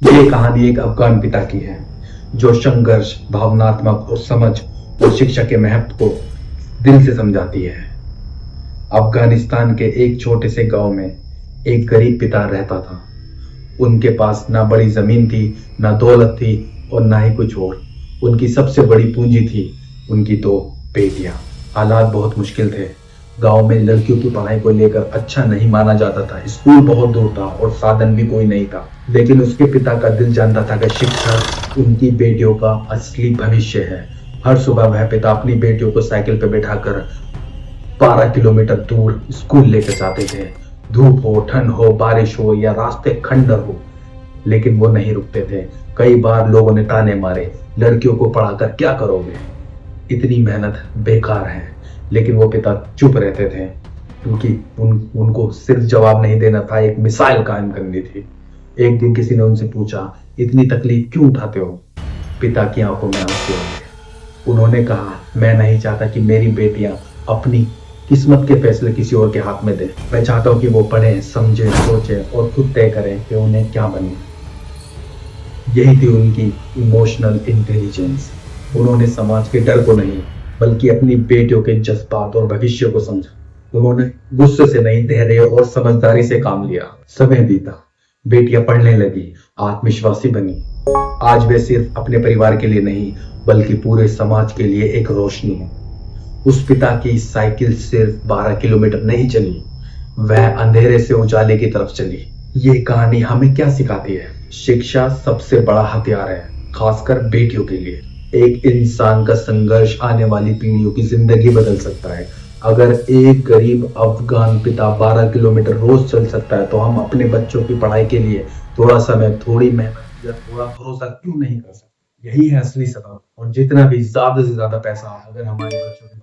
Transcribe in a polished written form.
ये कहानी एक अफगान पिता की है जो संघर्ष, भावनात्मक और समझ और शिक्षा के महत्व को दिल से समझाती है। अफगानिस्तान के एक छोटे से गांव में एक गरीब पिता रहता था। उनके पास ना बड़ी जमीन थी, ना दौलत थी और ना ही कुछ और। उनकी सबसे बड़ी पूंजी थी उनकी दो बेटियां। हालात बहुत मुश्किल थे। गांव में लड़कियों की पढ़ाई को लेकर अच्छा नहीं माना जाता था। स्कूल बहुत दूर था और साधन भी कोई नहीं था। लेकिन उसके पिता का दिल जानता था कि शिक्षा उनकी बेटियों का असली भविष्य है। हर सुबह वह पिता अपनी बेटियों को साइकिल पर बैठाकर 12 किलोमीटर दूर स्कूल लेकर जाते थे। धूप हो, ठंड हो, बारिश हो या रास्ते खंडर हो, लेकिन वो नहीं रुकते थे। कई बार लोगों ने ताने मारे, लड़कियों को पढ़ाकर क्या करोगे, इतनी मेहनत बेकार है। लेकिन वो पिता चुप रहते थे क्योंकि उनको सिर्फ जवाब नहीं देना था, एक मिसाइल कायम करनी थी। एक दिन किसी ने उनसे पूछा, इतनी तकलीफ क्यों उठाते हो? पिता की आंखों में आंसू आ गए। उन्होंने कहा, मैं नहीं चाहता कि मेरी बेटियां अपनी किस्मत के फैसले किसी और के हाथ में दें। मैं चाहता हूं कि वो पढ़ें, समझें, सोचें और खुद तय करें कि उन्हें क्या बनना है। यही थी उनकी इमोशनल इंटेलिजेंस। उन्होंने समाज के डर को नहीं, बल्कि अपनी बेटियों के जज्बात और भविष्य को समझा। उन्होंने गुस्से से नहीं, धैर्य और समझदारी से काम लिया। समय बीता, बेटियां पढ़ने लगी, आत्मविश्वासी बनी। आज वे सिर्फ अपने परिवार के लिए नहीं, बल्कि पूरे समाज के लिए एक रोशनी है। उस पिता की साइकिल सिर्फ 12 किलोमीटर नहीं चली, वह अंधेरे से उजाले की तरफ चली। ये कहानी हमें क्या सिखाती है? शिक्षा सबसे बड़ा हथियार है, खासकर बेटियों के लिए। एक इंसान का संघर्ष आने वाली पीढ़ियों की जिंदगी बदल सकता है। अगर एक गरीब अफगान पिता 12 किलोमीटर रोज चल सकता है, तो हम अपने बच्चों की पढ़ाई के लिए थोड़ा समय, थोड़ी मेहनत या थोड़ा भरोसा क्यों नहीं कर सकते? यही है असली सबक। और जितना भी ज्यादा से ज्यादा पैसा अगर हमारे बच्चों की